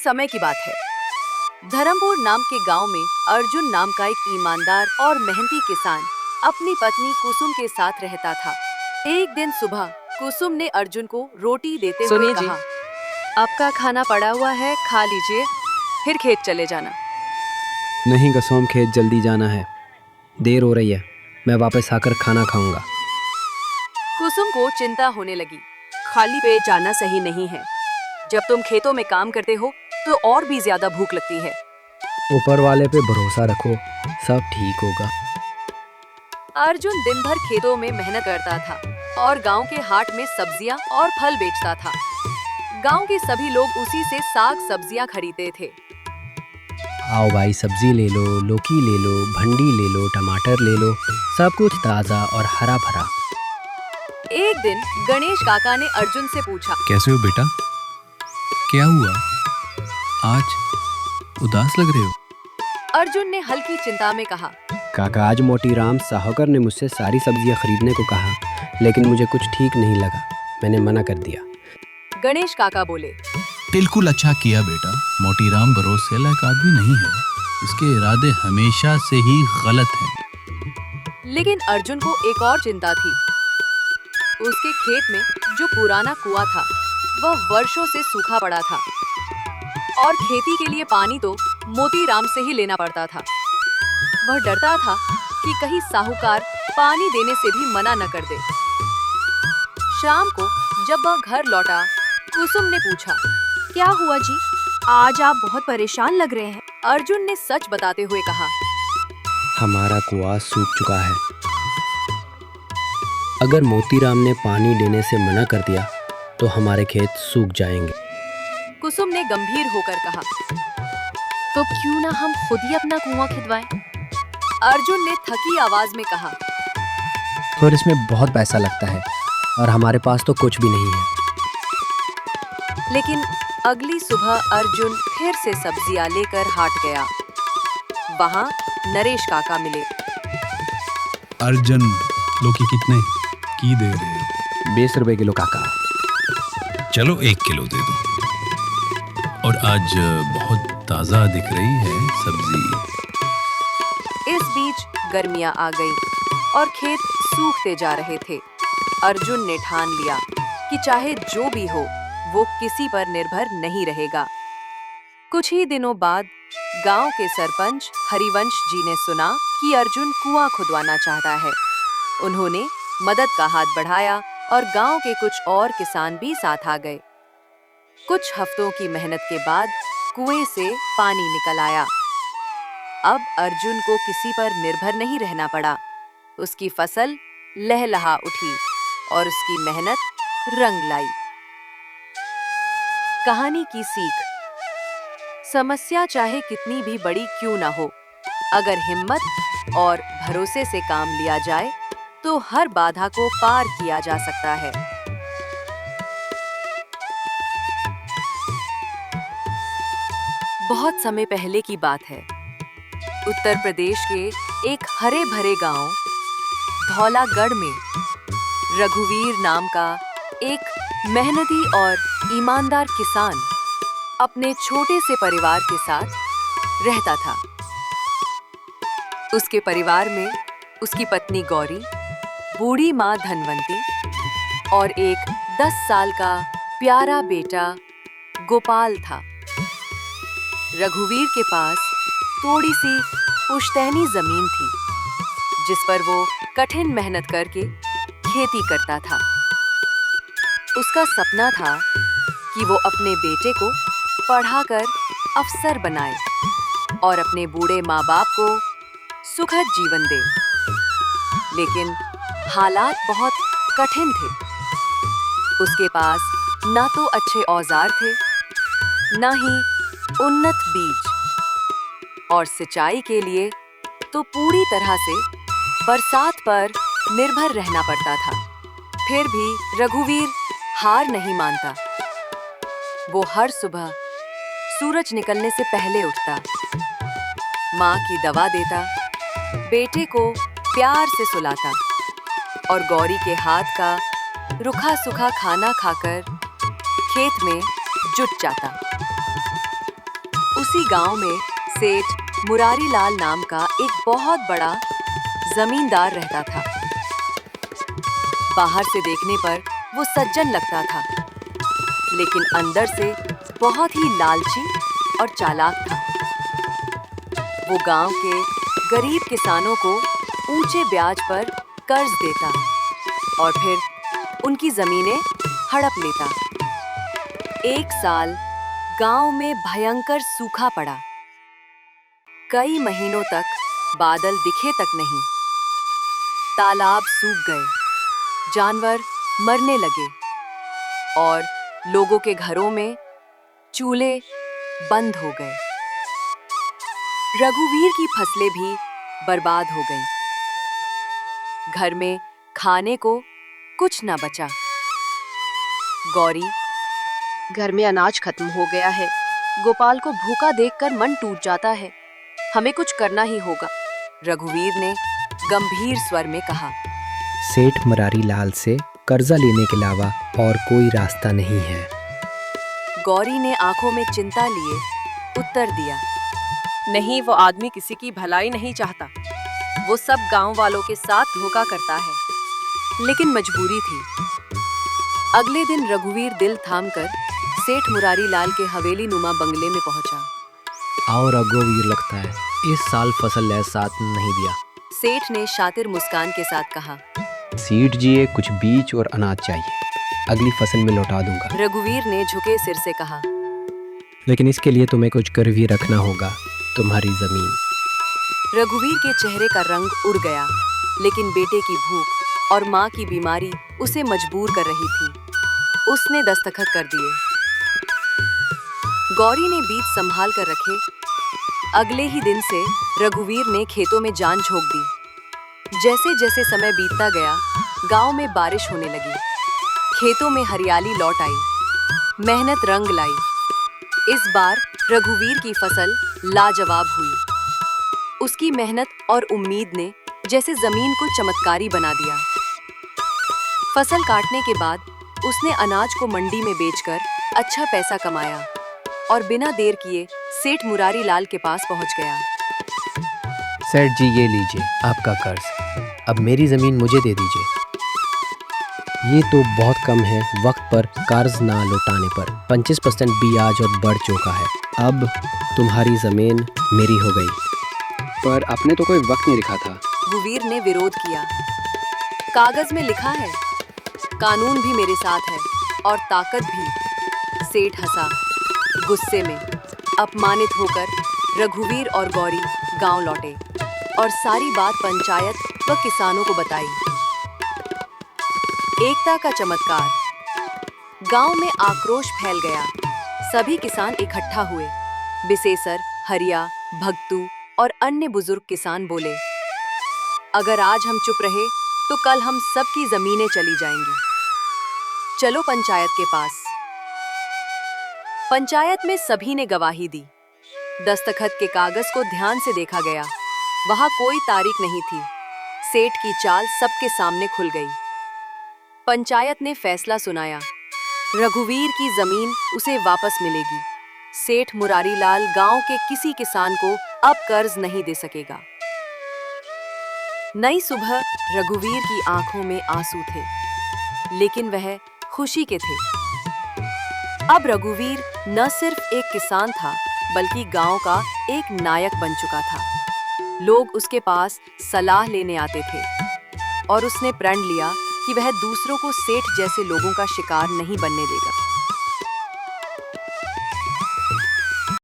समय की बात है। धर्मपुर नाम के गांव में अर्जुन नाम का एक ईमानदार और मेहनती किसान अपनी पत्नी कुसुम के साथ रहता था। एक दिन सुबह कुसुम ने अर्जुन को रोटी देते हुए कहा, आपका खाना पड़ा हुआ है, खा लीजिए, फिर खेत चले जाना। नहीं कुसुम, खेत जल्दी जाना है, देर हो रही है, मैं वापस आकर खाना खाऊंगा। कुसुम को चिंता होने लगी। खाली पेट जाना सही नहीं है। जब तुम खेतों में काम करते हो तो और भी ज्यादा भूख लगती है। ऊपर वाले पे भरोसा रखो, सब ठीक होगा। अर्जुन दिन भर खेतों में मेहनत करता था और गांव के हाट में सब्जियां और फल बेचता था। गांव के सभी लोग उसी से साग सब्जियां खरीदते थे। आओ भाई, सब्जी ले लो, लौकी ले लो, भंडी ले लो, टमाटर ले लो, सब कुछ ताज़ा और हरा भरा। एक दिन गणेश काका ने अर्जुन से पूछा, कैसे हो बेटा? क्या हुआ? आज उदास लग रहे हो। अर्जुन ने हल्की चिंता में कहा, काका, आज मोतीराम साहूकार ने मुझसे सारी सब्जियां खरीदने को कहा, लेकिन मुझे कुछ ठीक नहीं लगा, मैंने मना कर दिया। गणेश काका बोले, बिल्कुल अच्छा किया बेटा, मोतीराम भरोसे लायक आदमी नहीं है, इसके इरादे हमेशा से ही गलत हैं। लेकिन अर्जुन को एक और चिंता थी। उसके खेत में जो पुराना कुआं था वह वर्षों से सूखा पड़ा था और खेती के लिए पानी तो मोतीराम से ही लेना पड़ता था। वह डरता था कि कहीं साहूकार पानी देने से भी मना न कर दे। शाम को जब वह घर लौटा, कुसुम ने पूछा, क्या हुआ जी? आज आप बहुत परेशान लग रहे हैं। अर्जुन ने सच बताते हुए कहा, हमारा कुआं सूख चुका है। अगर मोतीराम ने पानी देने से मना कर दिया तो हमारे खेत सूख जाएंगे। कुसुम ने गंभीर होकर कहा, तो क्यों ना हम खुद ही अपना कुआं खुदवाएं? अर्जुन ने थकी आवाज में कहा, और इसमें बहुत पैसा लगता है और हमारे पास तो कुछ भी नहीं है। लेकिन अगली सुबह अर्जुन फिर से सब्जियां लेकर हाट गया। वहाँ नरेश काका मिले। अर्जुन, लौकी कितने की दे रहे हो? 20 रुपए किलो काका। चलो 1 किलो दे दो। और आज बहुत ताज़ा दिख रही है सब्जी। इस बीच गर्मियां आ गईं और खेत सूखते जा रहे थे। अर्जुन ने ठान लिया कि चाहे जो भी हो वो किसी पर निर्भर नहीं रहेगा। कुछ ही दिनों बाद गांव के सरपंच हरिवंश जी ने सुना कि अर्जुन कुआं खुदवाना चाहता है। उन्होंने मदद का हाथ बढ़ाया और गांव के कुछ और किसान भी साथ आ गए। कुछ हफ्तों की मेहनत के बाद कुएं से पानी निकल आया। अब अर्जुन को किसी पर निर्भर नहीं रहना पड़ा। उसकी फसल लहलहा उठी और उसकी मेहनत रंग लाई। कहानी की सीख, समस्या चाहे कितनी भी बड़ी क्यों ना हो, अगर हिम्मत और भरोसे से काम लिया जाए तो हर बाधा को पार किया जा सकता है। बहुत समय पहले की बात है। उत्तर प्रदेश के एक हरे भरे गांव धौलागढ़ में रघुवीर नाम का एक मेहनती और ईमानदार किसान अपने छोटे से परिवार के साथ रहता था। उसके परिवार में उसकी पत्नी गौरी, बूढ़ी माँ धनवंती और एक 10 साल का प्यारा बेटा गोपाल था। रघुवीर के पास थोड़ी सी पुश्तैनी जमीन थी जिस पर वो कठिन मेहनत करके खेती करता था। उसका सपना था कि वो अपने बेटे को पढ़ाकर अफसर बनाए और अपने बूढ़े माँ बाप को सुखद जीवन दे। लेकिन हालात बहुत कठिन थे। उसके पास ना तो अच्छे औजार थे, ना ही उन्नत बीज, और सिंचाई के लिए तो पूरी तरह से बरसात पर निर्भर रहना पड़ता था। फिर भी रघुवीर हार नहीं मानता। वो हर सुबह सूरज निकलने से पहले उठता, माँ की दवा देता, बेटे को प्यार से सुलाता और गौरी के हाथ का रूखा सूखा खाना खाकर खेत में जुट जाता। उसी गांव में सेठ मुरारी लाल नाम का एक बहुत बड़ा जमींदार रहता था। बाहर से देखने पर वो सज्जन लगता था, लेकिन अंदर से बहुत ही लालची और चालाक था। वो गांव के गरीब किसानों को ऊंचे ब्याज पर कर्ज देता और फिर उनकी जमीनें हड़प लेता। एक साल गांव में भयंकर सूखा पड़ा। कई महीनों तक बादल दिखे तक नहीं। तालाब सूख गए, जानवर मरने लगे और लोगों के घरों में चूल्हे बंद हो गए। रघुवीर की फसलें भी बर्बाद हो गईं। घर में खाने को कुछ न बचा। गौरी, घर में अनाज खत्म हो गया है। गोपाल को भूखा देखकर मन टूट जाता है। हमें कुछ करना ही होगा। रघुवीर ने गंभीर स्वर में कहा। सेठ मुरारी लाल से कर्जा लेने के अलावा और कोई रास्ता नहीं है। गौरी ने आंखों में चिंता लिए उत्तर दिया। नहीं, वो आदमी किसी की भलाई नहीं चाहता। वो सब गांव वालों के साथ धोखा करता है। लेकिन मजबूरी थी। अगले दिन रघुवीर दिल थामकर सेठ मुरारी लाल के हवेली नुमा बंगले में पहुंचा। और रघुवीर, लगता है इस साल फसल ने साथ नहीं दिया। सेठ ने शातिर मुस्कान के साथ कहा। सेठ जी, कुछ बीज और अनाज चाहिए, अगली फसल में लौटा दूंगा। रघुवीर ने झुके सिर से कहा। लेकिन इसके लिए तुम्हें कुछ गिरवी रखना होगा, तुम्हारी जमीन। रघुवीर के चेहरे का रंग उड़ गया, लेकिन बेटे की भूख और माँ की बीमारी उसे मजबूर कर रही थी। उसने दस्तखत कर दिए। गौरी ने बीज संभाल कर रखे। अगले ही दिन से रघुवीर ने खेतों में जान झोंक दी। जैसे जैसे समय बीतता गया, गांव में बारिश होने लगी। खेतों में हरियाली लौट आई, मेहनत रंग लाई। इस बार रघुवीर की फसल लाजवाब हुई। उसकी मेहनत और उम्मीद ने जैसे जमीन को चमत्कारी बना दिया। फसल काटने के बाद उसने अनाज को मंडी में बेचकर अच्छा पैसा कमाया और बिना देर किए सेठ मुरारी लाल के पास पहुंच गया। सेठ जी, ये लीजिए आपका कर्ज। अब मेरी ज़मीन मुझे दे दीजिए। ये तो बहुत कम है, वक्त पर कर्ज ना लौटाने पर 25% ब्याज और बढ़ चुका है। अब तुम्हारी ज़मीन मेरी हो गई। पर आपने तो कोई वक्त नहीं लिखा था। रघुवीर ने विरोध किया। कागज में लिखा है, कानून भी मेरे साथ है और ताकत भी। सेठ हंसा गुस्से में। अपमानित होकर रघुवीर और गौरी गांव लौटे और सारी बात पंचायत व किसानों को बताई। एकता का चमत्कार। गांव में आक्रोश फैल गया। सभी किसान इकट्ठा हुए। बिसेसर, हरिया, भगतू और अन्य बुजुर्ग किसान बोले, अगर आज हम चुप रहे तो कल हम सबकी जमीनें चली जाएंगी। चलो पंचायत के पास। पंचायत में सभी ने गवाही दी। दस्तखत के कागज को ध्यान से देखा गया। वहां कोई तारीख नहीं थी। सेठ की चाल सबके सामने खुल गई। पंचायत ने फैसला सुनाया, रघुवीर की जमीन उसे वापस मिलेगी। सेठ मुरारी लाल गांव के किसी किसान को अब कर्ज नहीं दे सकेगा। नई सुबह रघुवीर की आंखों में आंसू थे, लेकिन वह खुशी के थे। अब रघुवीर न सिर्फ एक किसान था, बल्कि गांव का एक नायक बन चुका था। लोग उसके पास सलाह लेने आते थे और उसने प्रण लिया कि वह दूसरों को सेठ जैसे लोगों का शिकार नहीं बनने देगा।